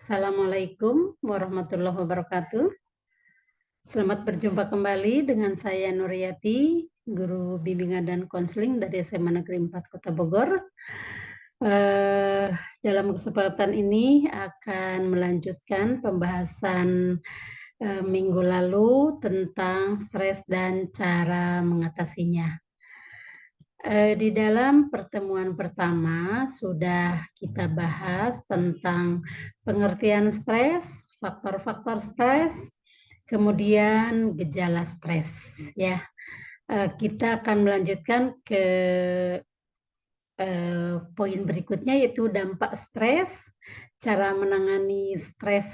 Assalamualaikum warahmatullahi wabarakatuh. Selamat berjumpa kembali dengan saya Nuriyati, Guru Bimbingan dan Konseling dari SMA Negeri 4 Kota Bogor. Dalam kesempatan ini akan melanjutkan pembahasan minggu lalu tentang stres dan cara mengatasinya. Di dalam pertemuan pertama sudah kita bahas tentang pengertian stres, faktor-faktor stres, kemudian gejala stres. Ya, kita akan melanjutkan ke poin berikutnya yaitu dampak stres, cara menangani stres,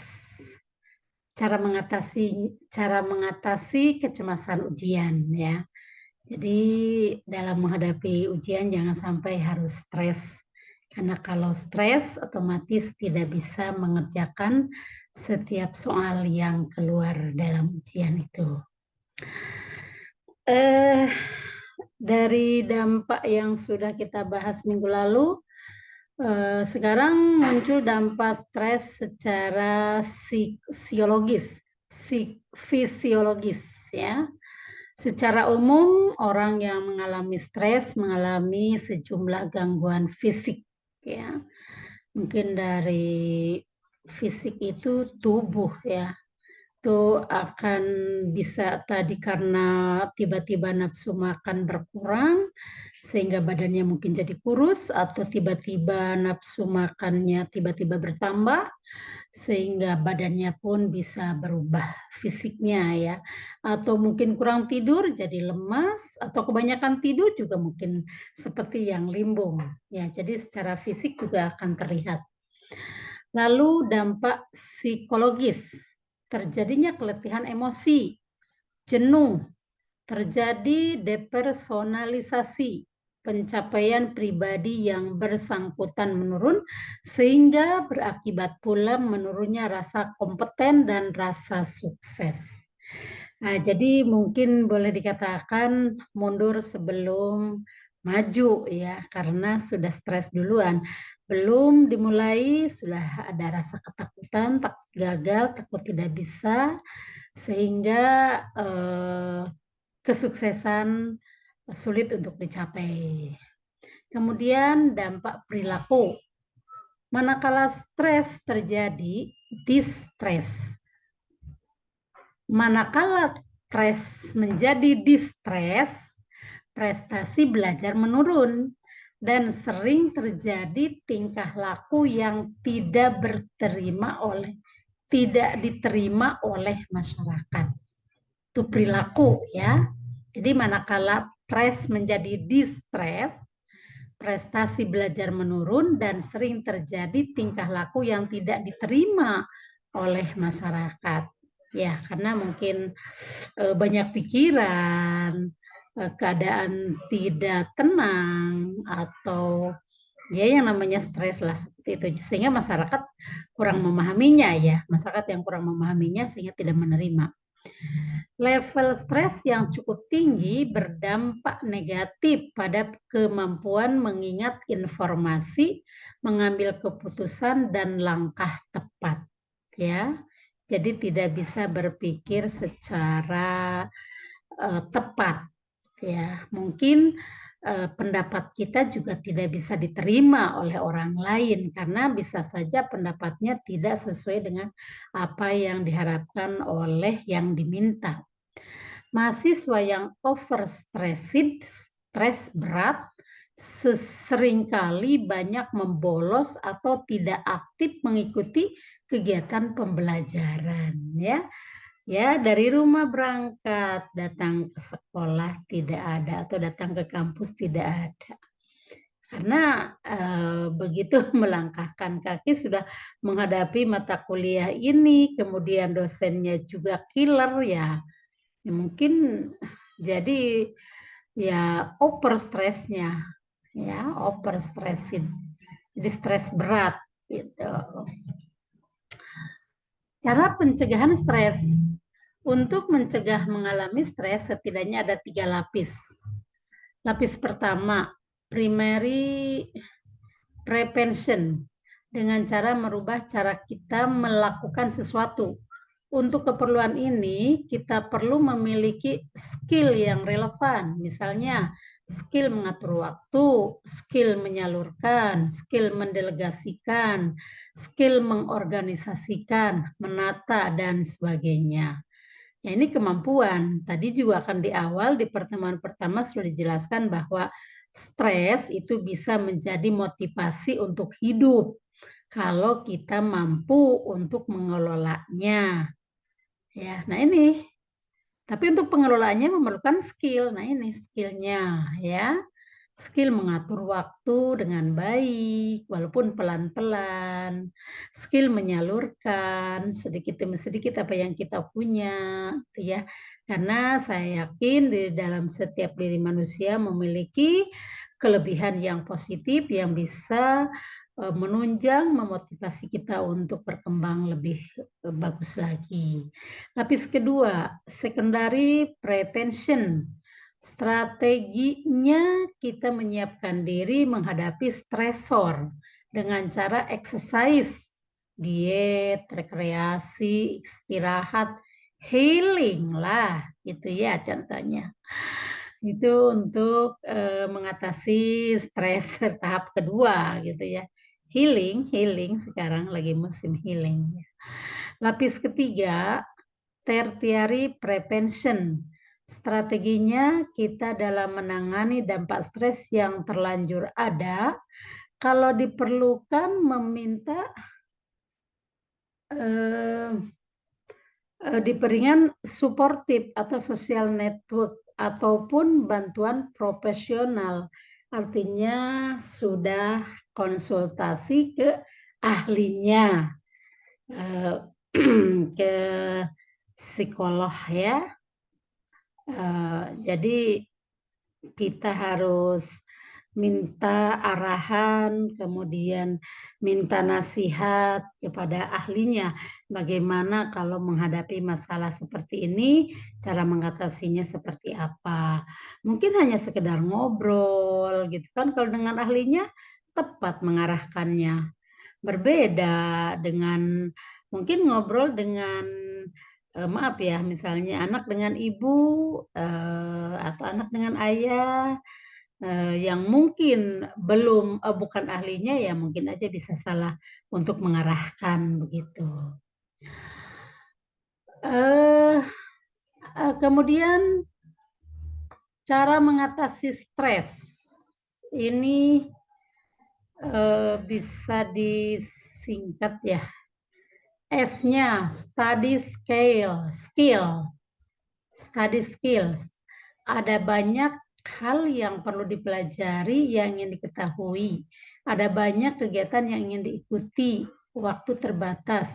cara mengatasi kecemasan ujian. Ya. Jadi dalam menghadapi ujian jangan sampai harus stres. Karena kalau stres otomatis tidak bisa mengerjakan setiap soal yang keluar dalam ujian itu. Dari dampak yang sudah kita bahas minggu lalu, sekarang muncul dampak stres secara fisiologis ya. Secara umum, orang yang mengalami stres mengalami sejumlah gangguan fisik. Ya. Mungkin dari fisik itu tubuh ya. Itu akan bisa tadi karena tiba-tiba nafsu makan berkurang, sehingga badannya mungkin jadi kurus, atau tiba-tiba nafsu makannya tiba-tiba bertambah, sehingga badannya pun bisa berubah fisiknya ya, atau mungkin kurang tidur jadi lemas, atau kebanyakan tidur juga mungkin seperti yang limbung ya, jadi secara fisik juga akan terlihat. Lalu dampak psikologis, terjadinya keletihan emosi, jenuh, terjadi depersonalisasi, pencapaian pribadi yang bersangkutan menurun, sehingga berakibat pula menurunnya rasa kompeten dan rasa sukses. Nah, jadi mungkin boleh dikatakan mundur sebelum maju ya, karena sudah stres duluan. Belum dimulai, sudah ada rasa ketakutan, takut gagal, takut tidak bisa, sehingga kesuksesan sulit untuk dicapai. Kemudian dampak perilaku. Manakala stres terjadi, distres. Manakala stres menjadi distres, prestasi belajar menurun dan sering terjadi tingkah laku yang tidak diterima oleh masyarakat. Itu perilaku ya. Jadi manakala stres menjadi distres, prestasi belajar menurun dan sering terjadi tingkah laku yang tidak diterima oleh masyarakat. Ya, karena mungkin banyak pikiran, keadaan tidak tenang, atau ya yang namanya stres lah seperti itu. Sehingga masyarakat kurang memahaminya ya. Masyarakat yang kurang memahaminya sehingga tidak menerima. Level stres yang cukup tinggi berdampak negatif pada kemampuan mengingat informasi, mengambil keputusan dan langkah tepat. Ya, jadi tidak bisa berpikir secara tepat. Ya, mungkin pendapat kita juga tidak bisa diterima oleh orang lain karena bisa saja pendapatnya tidak sesuai dengan apa yang diharapkan oleh yang diminta. Mahasiswa yang overstressed, stres berat, seringkali banyak membolos atau tidak aktif mengikuti kegiatan pembelajaran ya. Ya, dari rumah berangkat, datang ke sekolah tidak ada, atau datang ke kampus tidak ada. Karena begitu melangkahkan kaki sudah menghadapi mata kuliah ini, kemudian dosennya juga killer ya. Mungkin jadi ya over stresnya, ya over stressin, jadi stres berat gitu. Cara pencegahan stres. Untuk mencegah mengalami stres setidaknya ada 3 lapis. Lapis pertama, primary prevention. dengan cara merubah cara kita melakukan sesuatu. Untuk keperluan ini, kita perlu memiliki skill yang relevan. Misalnya, skill mengatur waktu, skill menyalurkan, skill mendelegasikan, skill mengorganisasikan, menata, dan sebagainya. Ya, ini kemampuan. Tadi juga akan di awal, di pertemuan pertama sudah dijelaskan bahwa stres itu bisa menjadi motivasi untuk hidup kalau kita mampu untuk mengelolanya. Ya, nah ini. Tapi untuk pengelolaannya memerlukan skill. Nah ini skillnya ya. Skill mengatur waktu dengan baik, walaupun pelan-pelan. Skill menyalurkan sedikit demi sedikit apa yang kita punya, ya. Karena saya yakin di dalam setiap diri manusia memiliki kelebihan yang positif yang bisa menunjang, memotivasi kita untuk berkembang lebih bagus lagi. Lapis kedua, secondary prevention. Strateginya kita menyiapkan diri menghadapi stresor dengan cara exercise, diet, rekreasi, istirahat, healing lah, gitu ya contohnya. Itu untuk mengatasi stres tahap kedua gitu ya. Healing sekarang lagi musim healing. Lapis ketiga, tertiary prevention. Strateginya kita dalam menangani dampak stres yang terlanjur ada, kalau diperlukan meminta diberikan suportif atau social network ataupun bantuan profesional. Artinya sudah konsultasi ke ahlinya, ke psikolog ya. Jadi kita harus minta arahan, kemudian minta nasihat kepada ahlinya. Bagaimana kalau menghadapi masalah seperti ini, cara mengatasinya seperti apa. Mungkin hanya sekedar ngobrol gitu kan, kalau dengan ahlinya tepat mengarahkannya. Berbeda dengan mungkin ngobrol dengan maaf ya, misalnya anak dengan ibu atau anak dengan ayah yang mungkin belum bukan ahlinya ya mungkin aja bisa salah untuk mengarahkan begitu. Kemudian cara mengatasi stres ini bisa disingkat ya. S-nya study skills. Ada banyak hal yang perlu dipelajari, yang ingin diketahui. Ada banyak kegiatan yang ingin diikuti, waktu terbatas.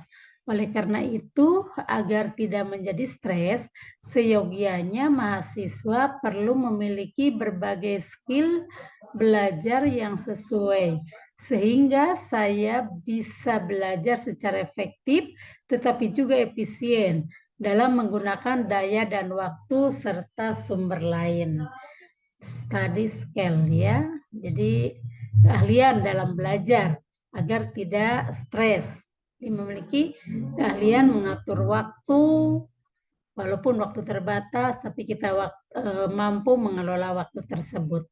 Oleh karena itu, agar tidak menjadi stres, seyogianya mahasiswa perlu memiliki berbagai skill belajar yang sesuai. Sehingga saya bisa belajar secara efektif, tetapi juga efisien dalam menggunakan daya dan waktu serta sumber lain. Study skill ya. Jadi keahlian dalam belajar agar tidak stres. Memiliki keahlian mengatur waktu walaupun waktu terbatas tapi kita mampu mengelola waktu tersebut.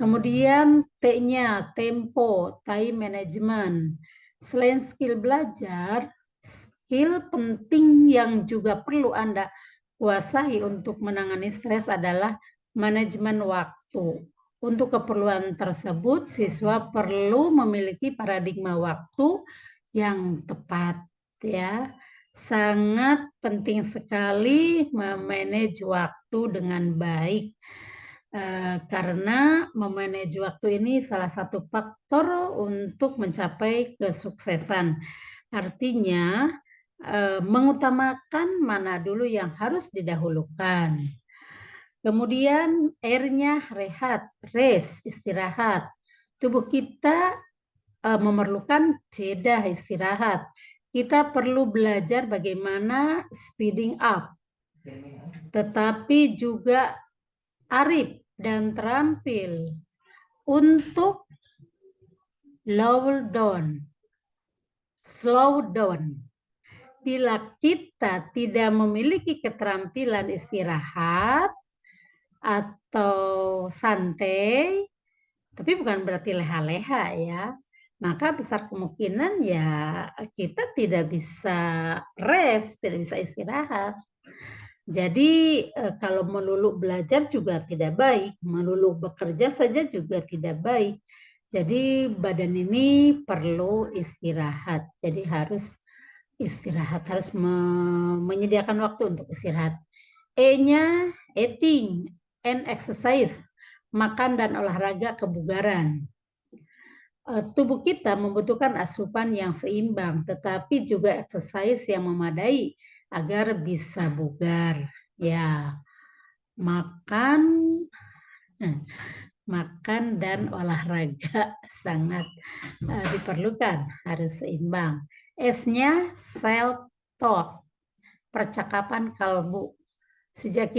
Kemudian T-nya tempo, time management. Selain skill belajar, skill penting yang juga perlu Anda kuasai untuk menangani stres adalah manajemen waktu. Untuk keperluan tersebut, siswa perlu memiliki paradigma waktu yang tepat ya. Sangat penting sekali memanage waktu dengan baik. Karena memanage waktu ini salah satu faktor untuk mencapai kesuksesan. Artinya, mengutamakan mana dulu yang harus didahulukan. Kemudian R-nya rehat, rest, istirahat. Tubuh kita memerlukan jeda istirahat. Kita perlu belajar bagaimana speeding up, tetapi juga arif dan terampil untuk lower down. slow down. Bila kita tidak memiliki keterampilan istirahat atau santai, tapi bukan berarti leha-leha ya, maka besar kemungkinan ya kita tidak bisa rest, tidak bisa istirahat. Jadi kalau melulu belajar juga tidak baik, melulu bekerja saja juga tidak baik. Jadi badan ini perlu istirahat. Jadi harus istirahat, harus menyediakan waktu untuk istirahat. E-nya eating and exercise, makan dan olahraga kebugaran. Tubuh kita membutuhkan asupan yang seimbang, tetapi juga exercise yang memadai agar bisa bugar. Ya, makan, makan dan olahraga sangat diperlukan, harus seimbang. S-nya self talk, percakapan kalbu. Sejak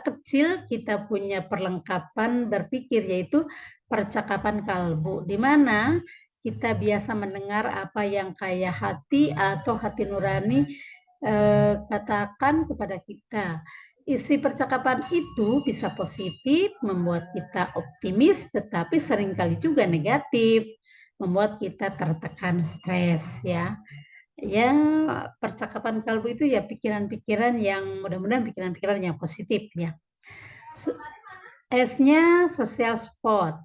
kecil kita punya perlengkapan berpikir, yaitu percakapan kalbu, di mana kita biasa mendengar apa yang kayak hati atau hati nurani katakan kepada kita. Isi percakapan itu bisa positif, membuat kita optimis, tetapi seringkali juga negatif, membuat kita tertekan, stres ya. Ya, percakapan kalbu itu ya pikiran-pikiran yang mudah-mudahan pikiran-pikiran yang positif ya. S-nya social support,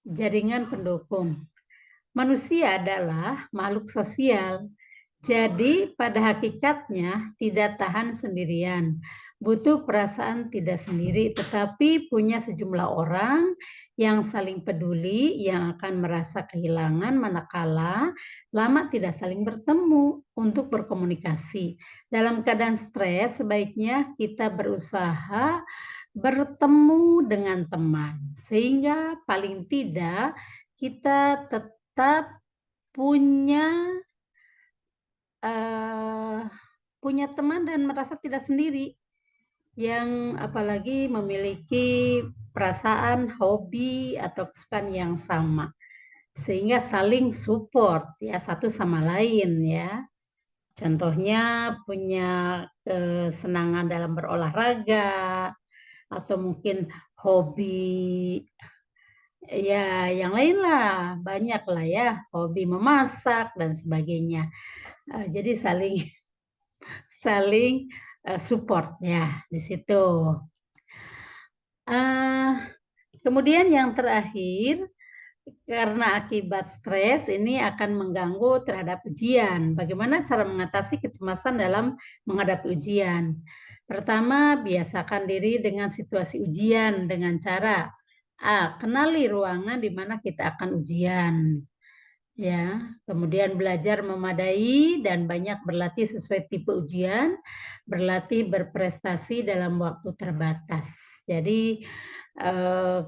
jaringan pendukung. Manusia adalah makhluk sosial. Jadi pada hakikatnya tidak tahan sendirian. Butuh perasaan tidak sendiri, tetapi punya sejumlah orang yang saling peduli, yang akan merasa kehilangan manakala lama tidak saling bertemu untuk berkomunikasi. Dalam keadaan stres, sebaiknya kita berusaha bertemu dengan teman, sehingga paling tidak kita tetap punya teman dan merasa tidak sendiri, yang apalagi memiliki perasaan, hobi atau kesukaan yang sama, sehingga saling support ya satu sama lain ya. Contohnya punya kesenangan dalam berolahraga atau mungkin hobi ya yang lain lah, banyak lah ya, hobi memasak dan sebagainya. Jadi saling support ya di situ. Kemudian yang terakhir, karena akibat stres ini akan mengganggu terhadap ujian. Bagaimana cara mengatasi kecemasan dalam menghadapi ujian? Pertama, biasakan diri dengan situasi ujian dengan cara kenali ruangan di mana kita akan ujian. Ya, kemudian belajar memadai dan banyak berlatih sesuai tipe ujian, berlatih berprestasi dalam waktu terbatas. Jadi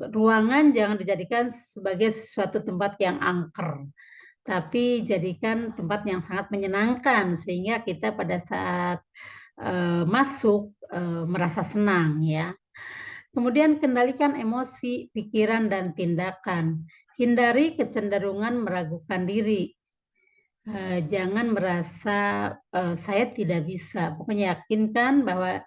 ruangan jangan dijadikan sebagai suatu tempat yang angker, tapi jadikan tempat yang sangat menyenangkan sehingga kita pada saat masuk merasa senang ya. Kemudian kendalikan emosi, pikiran, dan tindakan. Hindari kecenderungan meragukan diri. Jangan merasa saya tidak bisa. Pokoknya yakinkan bahwa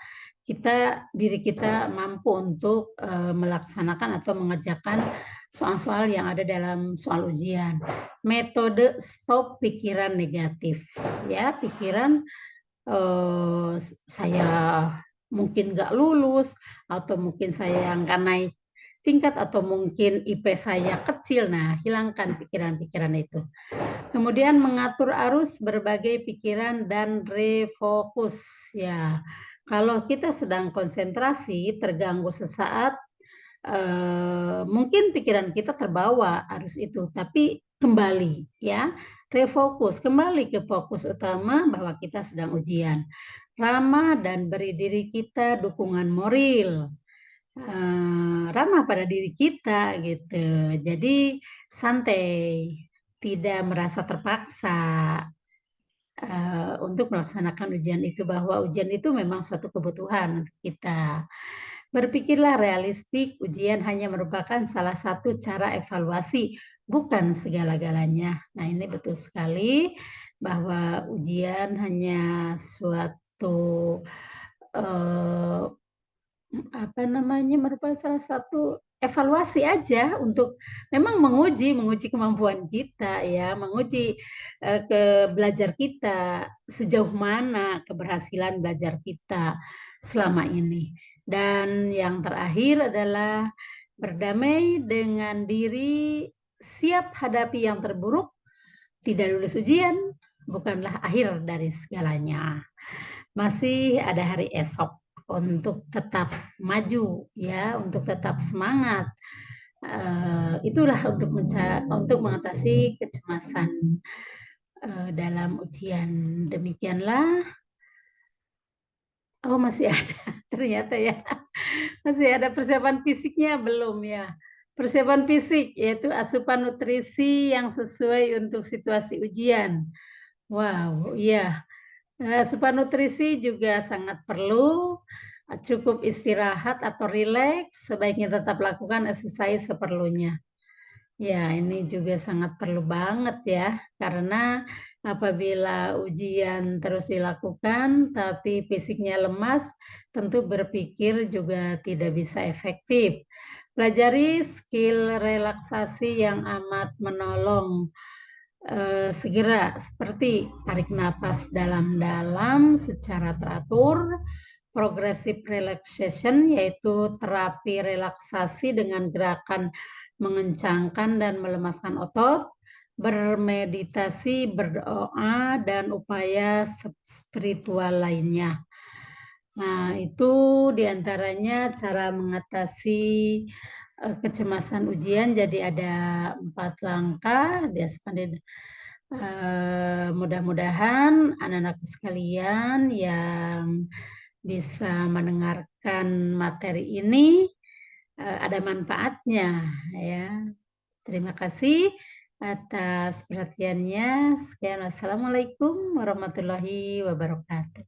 diri kita mampu untuk melaksanakan atau mengerjakan soal-soal yang ada dalam soal ujian. Metode stop pikiran negatif. Ya, pikiran saya mungkin nggak lulus, atau mungkin saya nggak naik tingkat, atau mungkin IP saya kecil. Nah, hilangkan pikiran-pikiran itu. Kemudian mengatur arus berbagai pikiran dan refokus. Ya, kalau kita sedang konsentrasi, terganggu sesaat, mungkin pikiran kita terbawa arus itu, tapi kembali ya, refokus, kembali ke fokus utama bahwa kita sedang ujian. Ramah dan beri diri kita dukungan moral, ramah pada diri kita gitu. Jadi santai, tidak merasa terpaksa untuk melaksanakan ujian itu, bahwa ujian itu memang suatu kebutuhan untuk kita. Berpikirlah realistik, ujian hanya merupakan salah satu cara evaluasi, bukan segala-galanya. Nah, ini betul sekali. bahwa ujian hanya suatu, eee, merupakan salah satu evaluasi aja untuk memang menguji kemampuan kita ya, menguji, belajar kita, sejauh mana keberhasilan belajar kita selama ini. Dan yang terakhir adalah berdamai dengan diri, siap hadapi yang terburuk, tidak lulus ujian bukanlah akhir dari segalanya. Masih ada hari esok untuk tetap maju ya, untuk tetap semangat. Itulah untuk mengatasi kecemasan, dalam ujian. Demikianlah. Oh, masih ada ternyata ya. Masih ada persiapan fisiknya belum ya? Persiapan fisik yaitu asupan nutrisi yang sesuai untuk situasi ujian. Wow, iya. Asupan nutrisi juga sangat perlu, cukup istirahat atau rileks, sebaiknya tetap lakukan exercise seperlunya. Ya, ini juga sangat perlu banget ya, karena apabila ujian terus dilakukan tapi fisiknya lemas, tentu berpikir juga tidak bisa efektif. Pelajari skill relaksasi yang amat menolong, segera seperti tarik napas dalam-dalam secara teratur, progressive relaxation yaitu terapi relaksasi dengan gerakan mengencangkan dan melemaskan otot, bermeditasi, berdoa, dan upaya spiritual lainnya. Nah, itu diantaranya cara mengatasi kecemasan ujian. Jadi ada 4 langkah. Mudah-mudahan anak-anakku sekalian yang bisa mendengarkan materi ini ada manfaatnya ya. Terima kasih atas perhatiannya. Sekian, wassalamualaikum warahmatullahi wabarakatuh.